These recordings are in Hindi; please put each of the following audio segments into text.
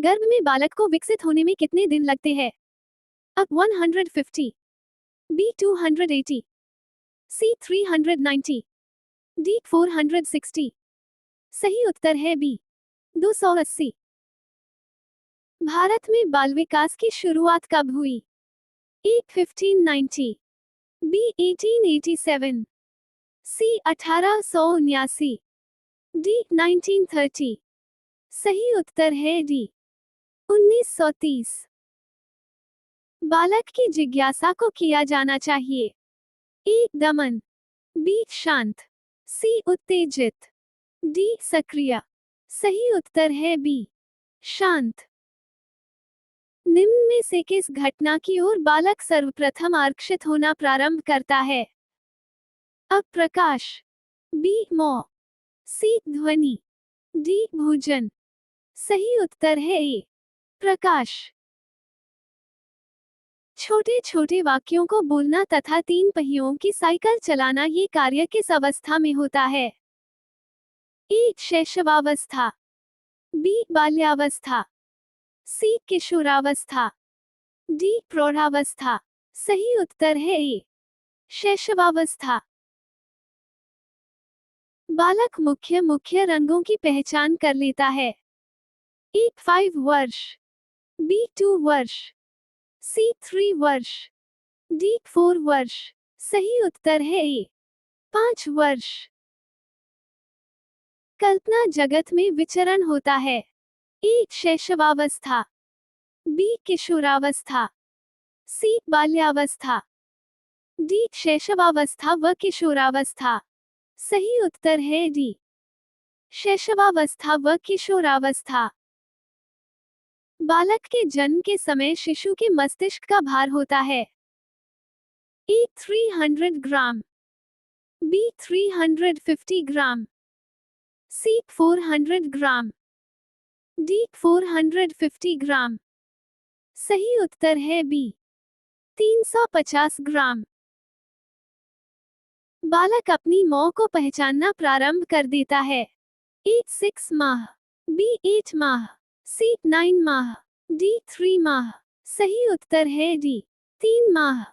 गर्भ में बालक को विकसित होने में कितने दिन लगते हैं? अ 150, बी 280, सी 390, डी 460। सही उत्तर है बी 280। भारत में बाल विकास की शुरुआत कब हुई? ए 1590, बी 1887, सी 1879, डी 1930। सही उत्तर है डी 1930। बालक की जिज्ञासा को किया जाना चाहिए। ए दमन, बी शांत, सी उत्तेजित, डी सक्रिय। सही उत्तर है बी शांत। निम्न में से किस घटना की ओर बालक सर्वप्रथम आकर्षित होना प्रारंभ करता है? अ प्रकाश, बी मौ, सी ध्वनि, डी भोजन। सही उत्तर है ए प्रकाश। छोटे छोटे वाक्यों को बोलना तथा 3 पहियों की साइकिल चलाना ये कार्य किस अवस्था में होता है? ए शैशवावस्था, बी बाल्यावस्था, सी किशोरावस्था, डी प्रौढ़ावस्था। सही उत्तर है ए शैशवावस्था। बालक मुख्य मुख्य रंगों की पहचान कर लेता है। ए 5 वर्ष, बी 2 वर्ष, सी 3 वर्ष, डी 4 वर्ष। सही उत्तर है ए 5 वर्ष। कल्पना जगत में विचरण होता है। ए शैशवावस्था, बी किशोरावस्था, सी बाल्यावस्था, डी शैशवावस्था व किशोरावस्था। सही उत्तर है डी शैशवावस्था व किशोरावस्था। बालक के जन्म के समय शिशु के मस्तिष्क का भार होता है। ए 300 ग्राम, बी 350 ग्राम, सी 400 ग्राम, डी 450 ग्राम। सही उत्तर है बी 350 ग्राम। बालक अपनी मां को पहचानना प्रारंभ कर देता है। ए 6 माह, बी 8 माह, सी 9 माह, डी 3 माह। सही उत्तर है डी 3 माह।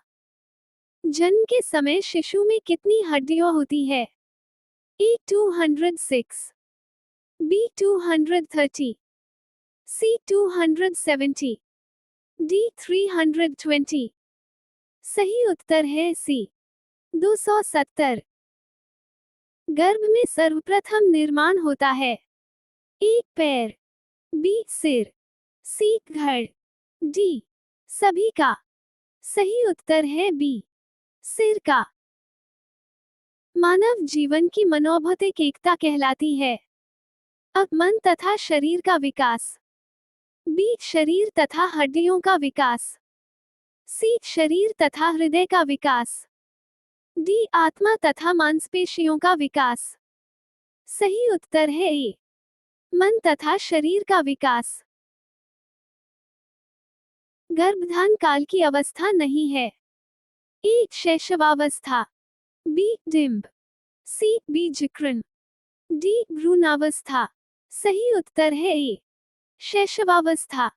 जन्म के समय शिशु में कितनी हड्डियां होती है? ए 206, बी 230, सी 270, डी 320। सही उत्तर है सी 270। गर्भ में सर्वप्रथम निर्माण होता है। ए पैर, बी सिर, सी धड़, डी सभी का। सही उत्तर है बी सिर का। मानव जीवन की मनोभौतिक एकता कहलाती है। अ मन तथा शरीर का विकास, बी शरीर तथा हड्डियों का विकास, सी शरीर तथा हृदय का विकास, डी आत्मा तथा मांसपेशियों का विकास। सही उत्तर है ए मन तथा शरीर का विकास। गर्भधान काल की अवस्था नहीं है। ए शैशवावस्था, बी डिंब, सी बीजकर्ण, डी भ्रूणावस्था। सही उत्तर है ए शैशवावस्था।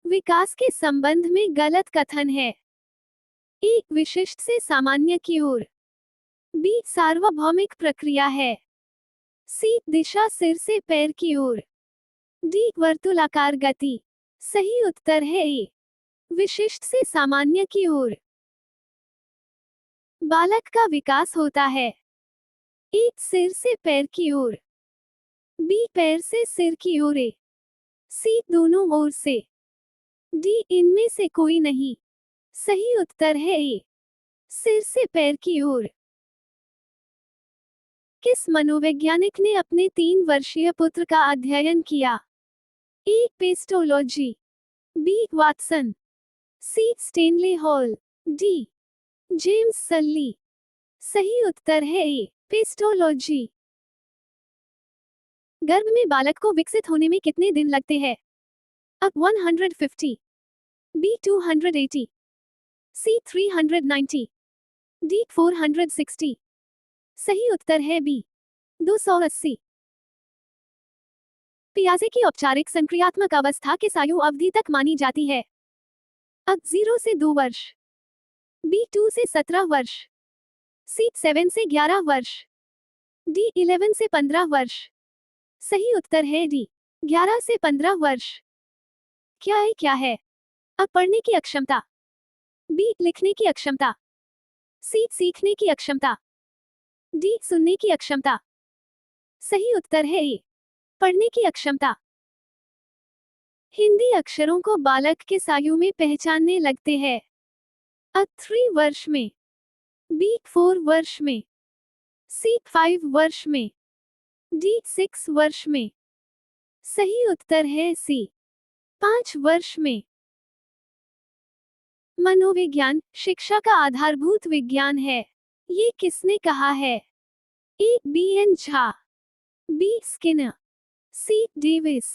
विकास के संबंध में गलत कथन है। ए विशिष्ट से सामान्य की ओर, बी सार्वभौमिक प्रक्रिया है, सी दिशा सिर से पैर की ओर, डी वर्तुलाकार गति। सही उत्तर है ए विशिष्ट से सामान्य की ओर। बालक का विकास होता है। ए सिर से पैर की ओर, बी पैर से सिर की ओर, ए सी दोनों ओर से, डी इनमें से कोई नहीं। सही उत्तर है ए सिर से पैर की ओर। किस मनोवैज्ञानिक ने अपने 3 वर्षीय पुत्र का अध्ययन किया? ए पेस्टोलॉजी, बी वाटसन, सी स्टेनले हॉल, डी जेम्स सल्ली। सही उत्तर है ए पेस्टोलॉजी। गर्भ में बालक को विकसित होने में कितने दिन लगते हैं? अ 150, बी 280, सी 390, डी 460। सही उत्तर है बी 280। पियाजे की औपचारिक संक्रियात्मक अवस्था किस आयु अवधि तक मानी जाती है? अ 0 से 2 वर्ष, बी 2 से 17 वर्ष, सी 7 से 11 वर्ष, डी 11 से 15 वर्ष। सही उत्तर है डी 11 से 15 वर्ष। क्या है? अ पढ़ने की अक्षमता, बी लिखने की अक्षमता, सी सीखने की अक्षमता, डी सुनने की अक्षमता। सही उत्तर है ए पढ़ने की अक्षमता। हिंदी अक्षरों को बालक किस आयु में पहचानने लगते हैं? अ 3 वर्ष में, बी 4 वर्ष में, सी 5 वर्ष में, डी 6 वर्ष में। सही उत्तर है सी 5 वर्ष में। मनोविज्ञान शिक्षा का आधारभूत विज्ञान है, ये किसने कहा है? A B N Jha, B Skinner, C Davis,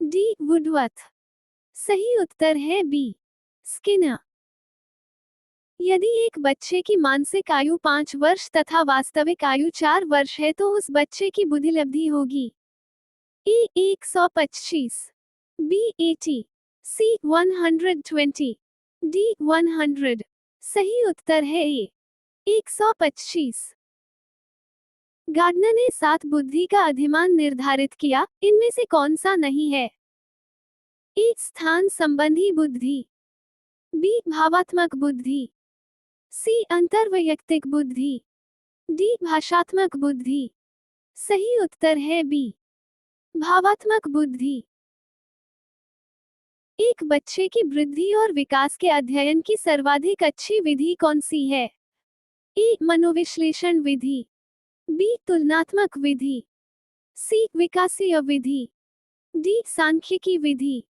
D Woodworth. सही उत्तर है बी स्किनर। यदि एक बच्चे की मानसिक आयु 5 वर्ष तथा वास्तविक आयु 4 वर्ष है तो उस बच्चे की बुद्धिलब्धि होगी ए 125, बी 80, सी 120, डी 100। सही उत्तर है ए 125। गार्डनर ने 7 बुद्धि का अधिमान निर्धारित किया, इनमें से कौन सा नहीं है? ए स्थान संबंधी बुद्धि, बी भावात्मक बुद्धि, सी अंतर्वैयक्तिक बुद्धि, डी भाषात्मक बुद्धि। सही उत्तर है बी भावात्मक बुद्धि। एक बच्चे की वृद्धि और विकास के अध्ययन की सर्वाधिक अच्छी विधि कौन सी है? ए मनोविश्लेषण विधि, बी तुलनात्मक विधि, सी विकासीय विधि, डी सांख्यिकी विधि।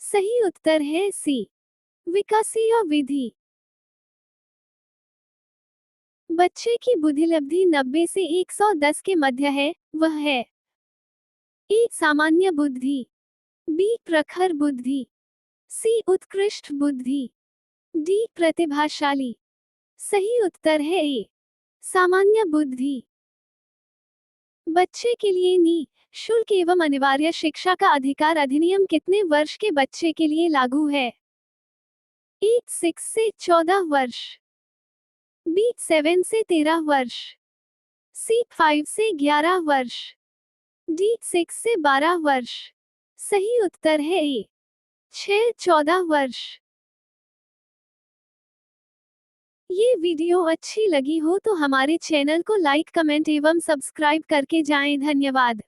सही उत्तर है सी विकासीय विधि। बच्चे की बुद्धिलब्धि 90 से 110 के मध्य है, वह है ए सामान्य बुद्धि, बी प्रखर बुद्धि, सी उत्कृष्ट बुद्धि, डी प्रतिभाशाली। सही उत्तर है ए सामान्य बुद्धि। बच्चे के लिए शुल्क एवं अनिवार्य शिक्षा का अधिकार अधिनियम कितने वर्ष के बच्चे के लिए लागू है? ए 6 से 14 वर्ष, बी 7 से 13 वर्ष, सी 5 से 11 वर्ष, डी 6 से 12 वर्ष। सही उत्तर है ए 6-14 वर्ष। ये वीडियो अच्छी लगी हो तो हमारे चैनल को लाइक कमेंट एवं सब्सक्राइब करके जाएं। धन्यवाद।